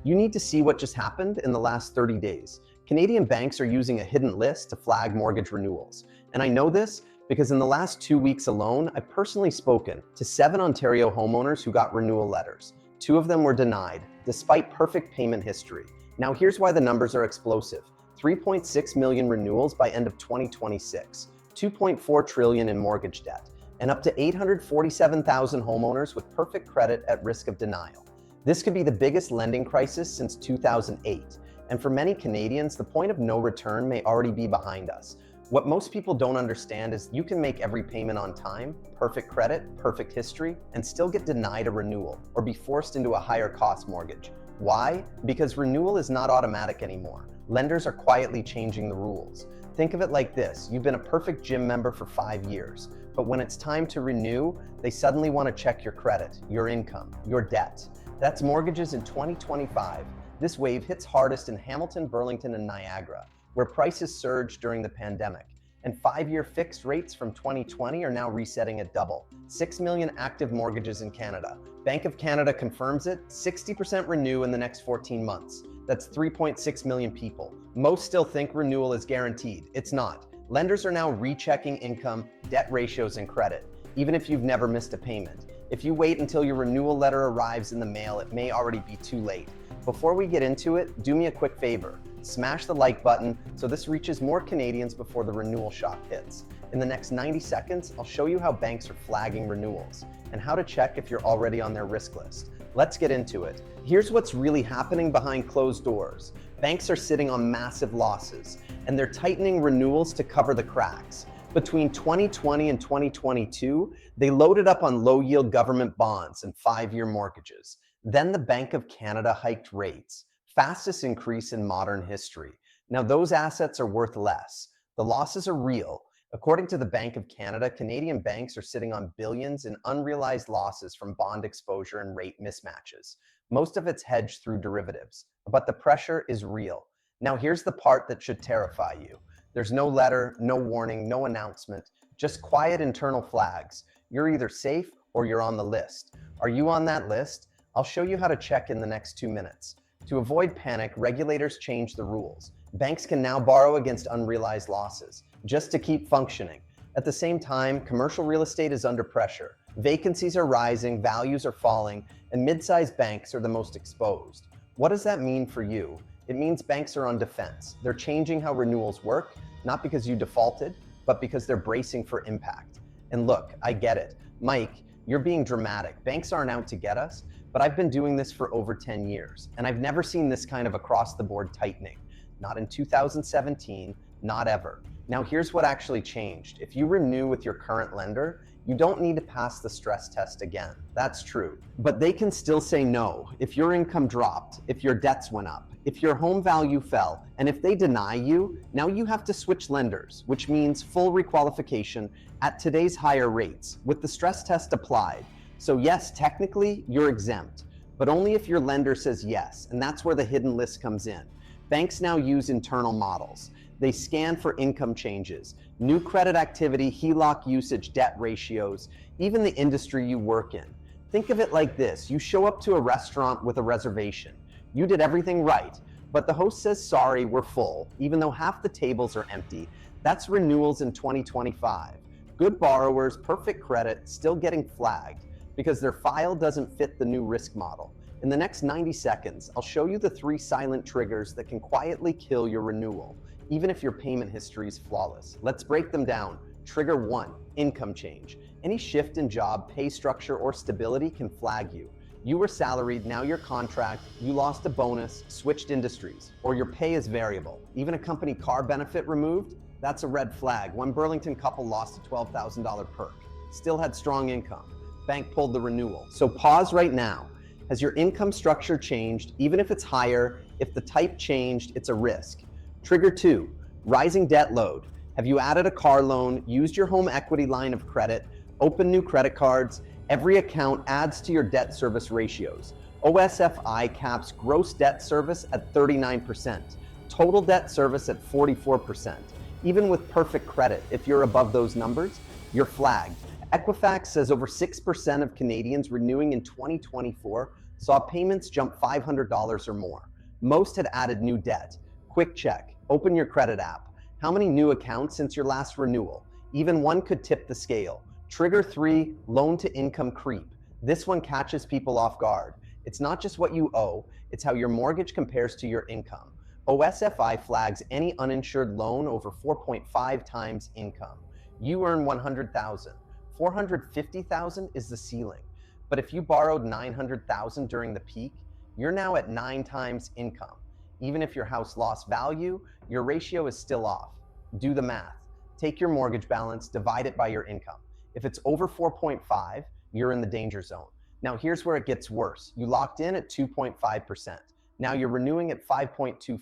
You need to see what just happened in the last 30 days. Canadian banks are using a hidden list to flag mortgage renewals. And I know this because in the last 2 weeks alone, I've personally spoken to 7 Ontario homeowners who got renewal letters. 2 of them were denied, despite perfect payment history. Now here's why the numbers are explosive. 3.6 million renewals by end of 2026, 2.4 trillion in mortgage debt, and up to 847,000 homeowners with perfect credit at risk of denial. This could be the biggest lending crisis since 2008. And for many Canadians, the point of no return may already be behind us. What most people don't understand is you can make every payment on time, perfect credit, perfect history, and still get denied a renewal or be forced into a higher cost mortgage. Why? Because renewal is not automatic anymore. Lenders are quietly changing the rules. Think of it like this: you've been a perfect gym member for 5 years, but when it's time to renew, they suddenly want to check your credit, your income, your debt. That's mortgages in 2025. This wave hits hardest in Hamilton, Burlington, and Niagara, where prices surged during the pandemic, and 5-year fixed rates from 2020 are now resetting at double. 6 million active mortgages in Canada. Bank of Canada confirms it, 60% renew in the next 14 months. That's 3.6 million people. Most still think renewal is guaranteed. It's not. Lenders are now rechecking income, debt ratios, and credit, even if you've never missed a payment. If you wait until your renewal letter arrives in the mail, it may already be too late. Before we get into it, do me a quick favor. Smash the like button so this reaches more Canadians before the renewal shock hits. In the next 90 seconds, I'll show you how banks are flagging renewals and how to check if you're already on their risk list. Let's get into it. Here's what's really happening behind closed doors. Banks are sitting on massive losses, and they're tightening renewals to cover the cracks. Between 2020 and 2022, they loaded up on low-yield government bonds and 5-year mortgages. Then the Bank of Canada hiked rates, fastest increase in modern history. Now those assets are worth less. The losses are real. According to the Bank of Canada, Canadian banks are sitting on billions in unrealized losses from bond exposure and rate mismatches. Most of it's hedged through derivatives, but the pressure is real. Now here's the part that should terrify you. There's no letter, no warning, no announcement, just quiet internal flags. You're either safe or you're on the list. Are you on that list? I'll show you how to check in the next 2 minutes. To avoid panic, regulators changed the rules. Banks can now borrow against unrealized losses, just to keep functioning. At the same time, commercial real estate is under pressure. Vacancies are rising, values are falling, and mid-sized banks are the most exposed. What does that mean for you? It means banks are on defense. They're changing how renewals work, not because you defaulted, but because they're bracing for impact. And look, I get it. Mike, you're being dramatic. Banks aren't out to get us. But I've been doing this for over 10 years, and I've never seen this kind of across-the-board tightening. Not in 2017, not ever. Now here's what actually changed. If you renew with your current lender, you don't need to pass the stress test again. That's true. But they can still say no if your income dropped, if your debts went up, if your home value fell, and if they deny you, now you have to switch lenders, which means full requalification at today's higher rates, with the stress test applied. So yes, technically, you're exempt, but only if your lender says yes, and that's where the hidden list comes in. Banks now use internal models. They scan for income changes, new credit activity, HELOC usage, debt ratios, even the industry you work in. Think of it like this: you show up to a restaurant with a reservation. You did everything right, but the host says, sorry, we're full, even though half the tables are empty. That's renewals in 2025. Good borrowers, perfect credit, still getting flagged because their file doesn't fit the new risk model. In the next 90 seconds, I'll show you the 3 silent triggers that can quietly kill your renewal, even if your payment history is flawless. Let's break them down. Trigger 1, income change. Any shift in job, pay structure, or stability can flag you. You were salaried, now you're contract, you lost a bonus, switched industries, or your pay is variable. Even a company car benefit removed, that's a red flag. One Burlington couple lost a $12,000 perk, still had strong income. Bank pulled the renewal. So pause right now. Has your income structure changed? Even if it's higher, if the type changed, it's a risk. Trigger 2, rising debt load. Have you added a car loan, used your home equity line of credit, opened new credit cards? Every account adds to your debt service ratios. OSFI caps gross debt service at 39%, total debt service at 44%. Even with perfect credit, if you're above those numbers, you're flagged. Equifax says over 6% of Canadians renewing in 2024 saw payments jump $500 or more. Most had added new debt. Quick check. Open your credit app. How many new accounts since your last renewal? Even one could tip the scale. Trigger 3, loan to income creep. This one catches people off guard. It's not just what you owe, it's how your mortgage compares to your income. OSFI flags any uninsured loan over 4.5 times income. You earn 100,000. 450,000 is the ceiling. But if you borrowed 900,000 during the peak, you're now at 9 times income. Even if your house lost value, your ratio is still off. Do the math. Take your mortgage balance, divide it by your income. If it's over 4.5, you're in the danger zone. Now here's where it gets worse. You locked in at 2.5%. Now you're renewing at 5.25.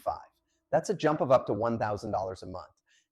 That's a jump of up to $1,000 a month.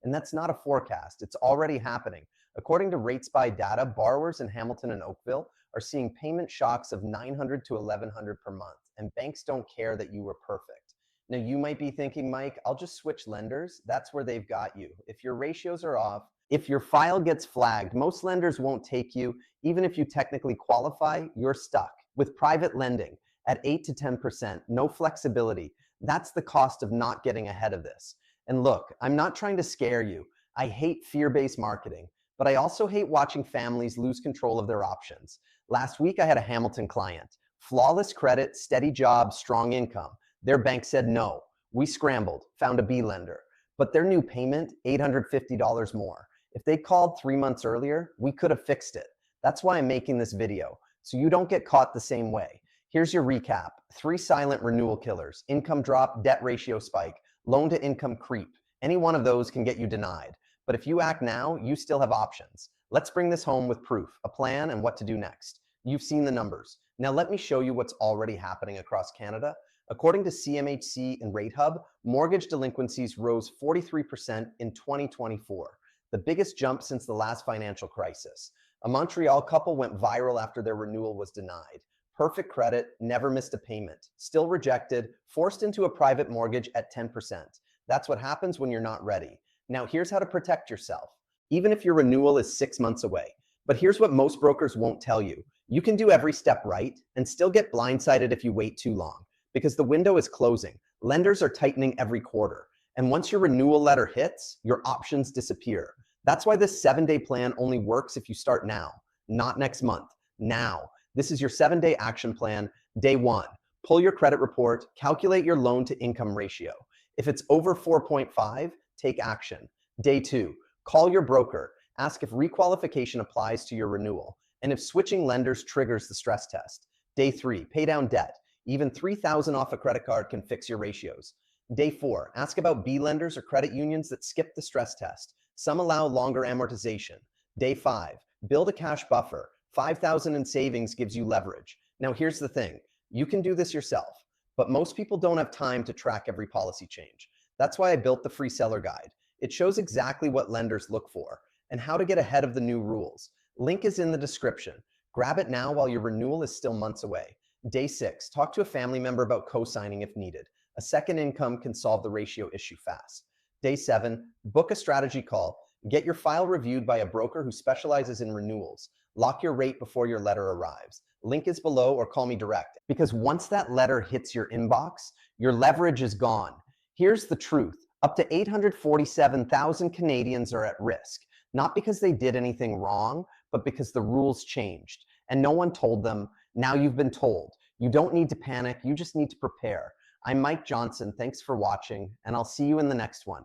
And that's not a forecast, it's already happening. According to Rates by Data, borrowers in Hamilton and Oakville are seeing payment shocks of $900 to $1,100 per month, and banks don't care that you were perfect. Now you might be thinking, Mike, I'll just switch lenders. That's where they've got you. If your ratios are off, if your file gets flagged, most lenders won't take you. Even if you technically qualify, you're stuck. With private lending at 8 to 10%, no flexibility, that's the cost of not getting ahead of this. And look, I'm not trying to scare you. I hate fear-based marketing, but I also hate watching families lose control of their options. Last week, I had a Hamilton client. Flawless credit, steady job, strong income. Their bank said no. We scrambled, found a B lender. But their new payment, $850 more. If they called 3 months earlier, we could have fixed it. That's why I'm making this video, so you don't get caught the same way. Here's your recap. 3 silent renewal killers: income drop, debt ratio spike, loan to income creep. Any one of those can get you denied. But if you act now, you still have options. Let's bring this home with proof, a plan, and what to do next. You've seen the numbers. Now let me show you what's already happening across Canada. According to CMHC and Rate Hub, mortgage delinquencies rose 43% in 2024, the biggest jump since the last financial crisis. A Montreal couple went viral after their renewal was denied. Perfect credit, never missed a payment, still rejected, forced into a private mortgage at 10%. That's what happens when you're not ready. Now here's how to protect yourself, even if your renewal is 6 months away. But here's what most brokers won't tell you. You can do every step right and still get blindsided if you wait too long, because the window is closing. Lenders are tightening every quarter. And once your renewal letter hits, your options disappear. That's why this 7-day plan only works if you start now, not next month, now. This is your 7-day action plan. Day 1, pull your credit report, calculate your loan to income ratio. If it's over 4.5, take action. Day 2, call your broker, ask if requalification applies to your renewal, and if switching lenders triggers the stress test. Day 3, pay down debt. Even $3,000 off a credit card can fix your ratios. Day 4, ask about B lenders or credit unions that skip the stress test. Some allow longer amortization. Day 5, build a cash buffer. $5,000 in savings gives you leverage. Now here's the thing, you can do this yourself, but most people don't have time to track every policy change. That's why I built the free seller guide. It shows exactly what lenders look for and how to get ahead of the new rules. Link is in the description. Grab it now while your renewal is still months away. Day 6, talk to a family member about co-signing if needed. A second income can solve the ratio issue fast. Day 7, book a strategy call. Get your file reviewed by a broker who specializes in renewals. Lock your rate before your letter arrives. Link is below, or call me direct. Because once that letter hits your inbox, your leverage is gone. Here's the truth. Up to 847,000 Canadians are at risk, not because they did anything wrong, but because the rules changed. And no one told them. Now you've been told. You don't need to panic, you just need to prepare. I'm Mike Johnson, thanks for watching, and I'll see you in the next one.